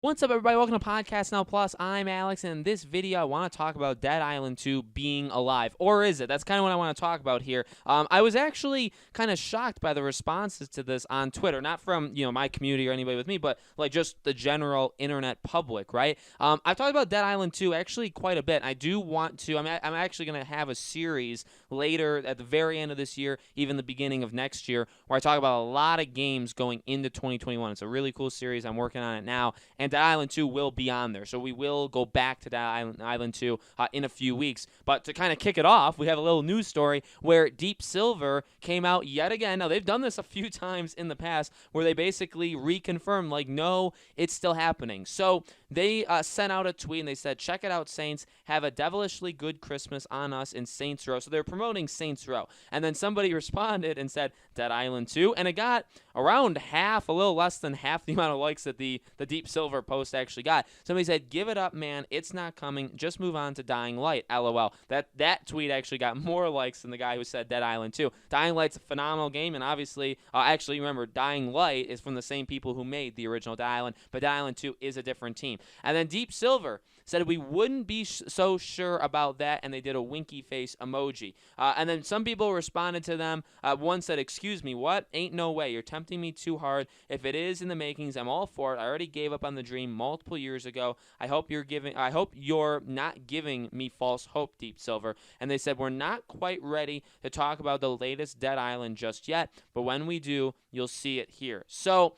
What's up, everybody? Welcome to Podcast Now Plus. I'm Alex, and in this video, I want to talk about Dead Island 2 being alive. Or is it? That's kind of what I want to talk about here. I was actually kind of shocked by the responses to this on Twitter. Not from, my community or anybody with me, but, just the general internet public, right? I've talked about Dead Island 2 actually quite a bit. I do want to. I'm actually going to have a series later at the very end of this year, even the beginning of next year, where I talk about a lot of games going into 2021. It's a really cool series. I'm working on it now. And Dead Island 2 will be on there. So we will go back to Dead Island 2 in a few weeks. But to kind of kick it off, we have a little news story where Deep Silver came out yet again. Now, they've done this a few times in the past where they basically reconfirmed, no, it's still happening. So they sent out a tweet and they said, check it out, Saints. Have a devilishly good Christmas on us in Saints Row. So they're promoting Saints Row. And then somebody responded and said, Dead Island 2. And it got around half, a little less than half the amount of likes that the Deep Silver post actually got. Somebody said, give it up, man. It's not coming. Just move on to Dying Light. LOL. That tweet actually got more likes than the guy who said Dead Island 2. Dying Light's a phenomenal game, and obviously, actually, remember, Dying Light is from the same people who made the original Dead Island, but Dead Island 2 is a different team. And then Deep Silver said we wouldn't be so sure about that, and they did a winky face emoji. And then some people responded to them. One said, excuse me, what? Ain't no way. You're tempting me too hard. If it is in the makings, I'm all for it. I already gave up on the dream multiple years ago. I hope you're not giving me false hope, Deep Silver. And they said, we're not quite ready to talk about the latest Dead Island just yet, but when we do, you'll see it here. So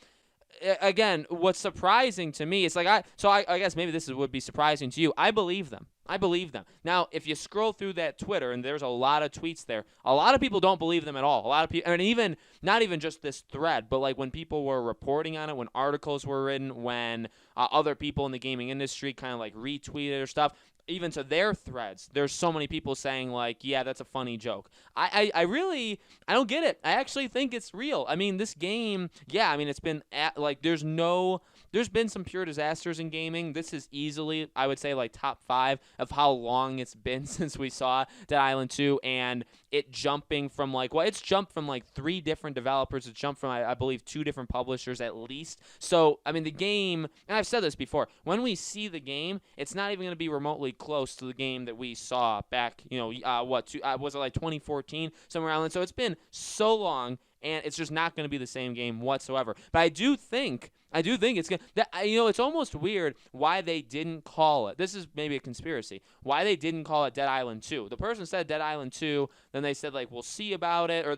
again, what's surprising to me is I guess maybe this would be surprising to you. I believe them. Now, if you scroll through that Twitter, and there's a lot of tweets there, a lot of people don't believe them at all. A lot of people, and even not even just this thread, but when people were reporting on it, when articles were written, when other people in the gaming industry kind of retweeted or stuff, even to their threads, there's so many people saying yeah, that's a funny joke. I don't get it. I actually think it's real. I mean, this game, yeah, I mean, it's been there's been some pure disasters in gaming. This is easily, I would say, top 5 of how long it's been since we saw Dead Island 2, and it jumping from it's jumped from 3 different developers. It's jumped from, I believe, 2 different publishers at least. So, I mean, the game, and I've said this before, when we see the game, it's not even going to be remotely close to the game that we saw back, was it 2014, somewhere around then. So it's been so long, and it's just not going to be the same game whatsoever. But I do think it's gonna. It's almost weird why they didn't call it. This is maybe a conspiracy. Why they didn't call it Dead Island 2? The person said Dead Island 2. Then they said we'll see about it, or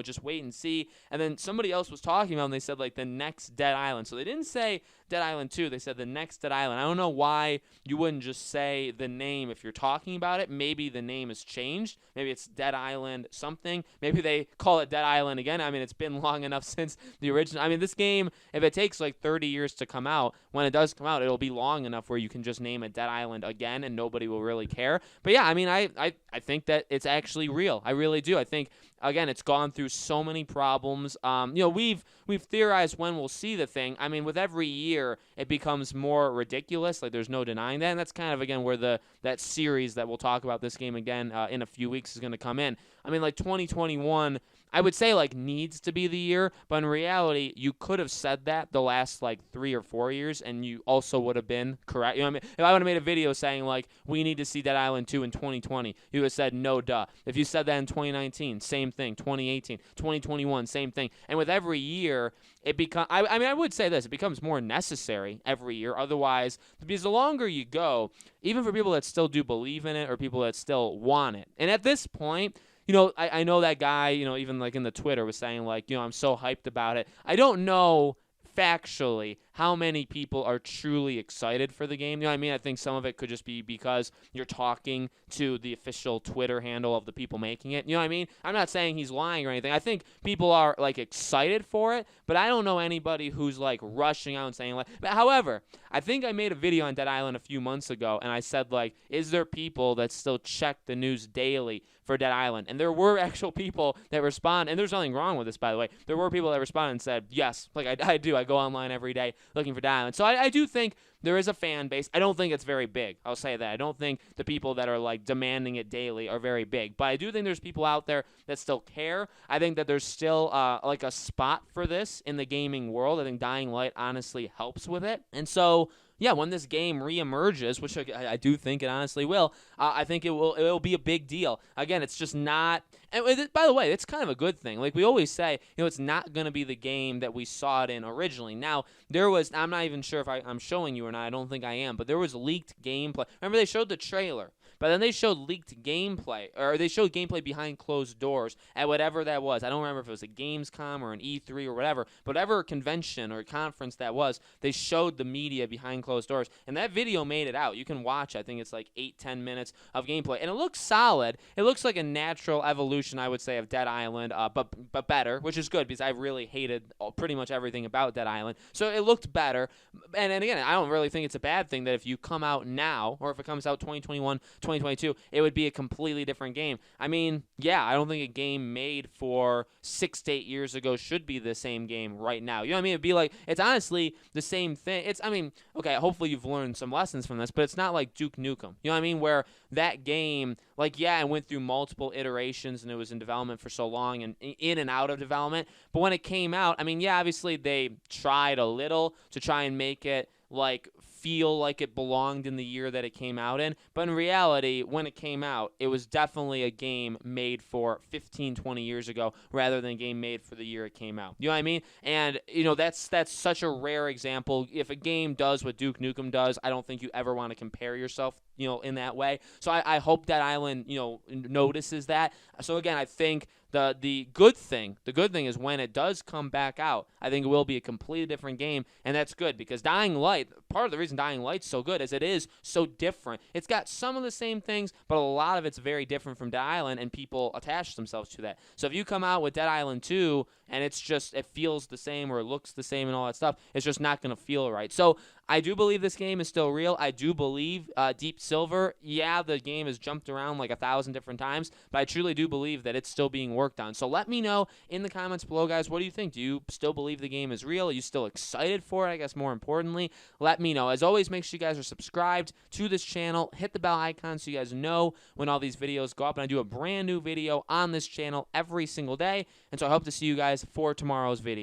just wait and see. And then somebody else was talking about it, and they said the next Dead Island. So they didn't say Dead Island 2. They said the next Dead Island. I don't know why you wouldn't just say the name if you're talking about it. Maybe the name has changed. Maybe it's Dead Island something. Maybe they call it Dead Island again. I mean, it's been long enough since the original. I mean, this game, if it takes 30 years to come out, when it does come out, it'll be long enough where you can just name it Dead Island again and nobody will really care. But yeah, I mean, I think that it's actually real. I really do. I think, again, it's gone through so many problems. We've theorized when we'll see the thing. I mean, with every year, it becomes more ridiculous. There's no denying that. And that's kind of, again, where that series that we'll talk about this game again in a few weeks is going to come in. I mean, 2021, I would say needs to be the year, but in reality, you could have said that the last 3 or 4 years, and you also would have been correct. You know what I mean? If I would have made a video saying we need to see Dead Island 2 in 2020, you would have said no, duh. If you said that in 2019, same thing. 2018, 2021, same thing. And with every year, it becomes. I would say this: it becomes more necessary every year. Otherwise, because the longer you go, even for people that still do believe in it or people that still want it, and at this point. I know that guy, even in the Twitter was saying I'm so hyped about it. I don't know factually how many people are truly excited for the game. You know what I mean? I think some of it could just be because you're talking to the official Twitter handle of the people making it. You know what I mean? I'm not saying he's lying or anything. I think people are excited for it, but I don't know anybody who's rushing out and saying but however, I think I made a video on Dead Island a few months ago and I said is there people that still check the news daily for Dead Island? And there were actual people that respond, and there's nothing wrong with this, by the way. There were people that responded and said, yes, I do. I go online every day looking for Dead Island. So I do think there is a fan base. I don't think it's very big. I'll say that. I don't think the people that are demanding it daily are very big. But I do think there's people out there that still care. I think that there's still a spot for this in the gaming world. I think Dying Light honestly helps with it. And so yeah, when this game reemerges, which I do think it honestly will, I think it will be a big deal. Again, it's just not. And by the way, it's kind of a good thing. Like we always say, it's not going to be the game that we saw it in originally. Now there was. I'm not even sure if I'm showing you or not. I don't think I am. But there was leaked gameplay. Remember they showed the trailer. But then they showed leaked gameplay, or they showed gameplay behind closed doors at whatever that was. I don't remember if it was a Gamescom or an E3 or whatever. But whatever convention or conference that was, they showed the media behind closed doors. And that video made it out. You can watch, I think it's like 8-10 minutes of gameplay. And it looks solid. It looks like a natural evolution, I would say, of Dead Island, but better, which is good because I really hated pretty much everything about Dead Island. So it looked better. And again, I don't really think it's a bad thing that if you come out now, or if it comes out 2021, 2022, it would be a completely different game. I mean, yeah, I don't think a game made for 6 to 8 years ago should be the same game right now. You know what I mean? It'd be like, it's honestly the same thing. I mean, okay, hopefully you've learned some lessons from this, but it's not like Duke Nukem. You know what I mean? Where that game, like, yeah, it went through multiple iterations and it was in development for so long and in and out of development. But when it came out, I mean, yeah, obviously they tried a little to try and make it like feel like it belonged in the year that it came out in, but in reality, when it came out, it was definitely a game made for 15, 20 years ago rather than a game made for the year it came out. You know what I mean? And that's such a rare example. If a game does what Duke Nukem does, I don't think you ever want to compare yourself in that way. So I hope Dead Island notices that. So again, I think the good thing is when it does come back out, I think it will be a completely different game, and that's good because Dying Light, part of the reason Dying Light's so good is it is so different. It's got some of the same things, but a lot of it's very different from Dead Island, and people attach themselves to that. So if you come out with Dead Island 2 and it feels the same or it looks the same and all that stuff, it's just not going to feel right. So I do believe this game is still real. I do believe Deep Silver, yeah, the game has jumped around like 1,000 different times, but I truly do believe that it's still being worked on. So let me know in the comments below, guys, what do you think? Do you still believe the game is real? Are you still excited for it? I guess more importantly, let me know. As always, make sure you guys are subscribed to this channel. Hit the bell icon so you guys know when all these videos go up. And I do a brand new video on this channel every single day. And so I hope to see you guys for tomorrow's video.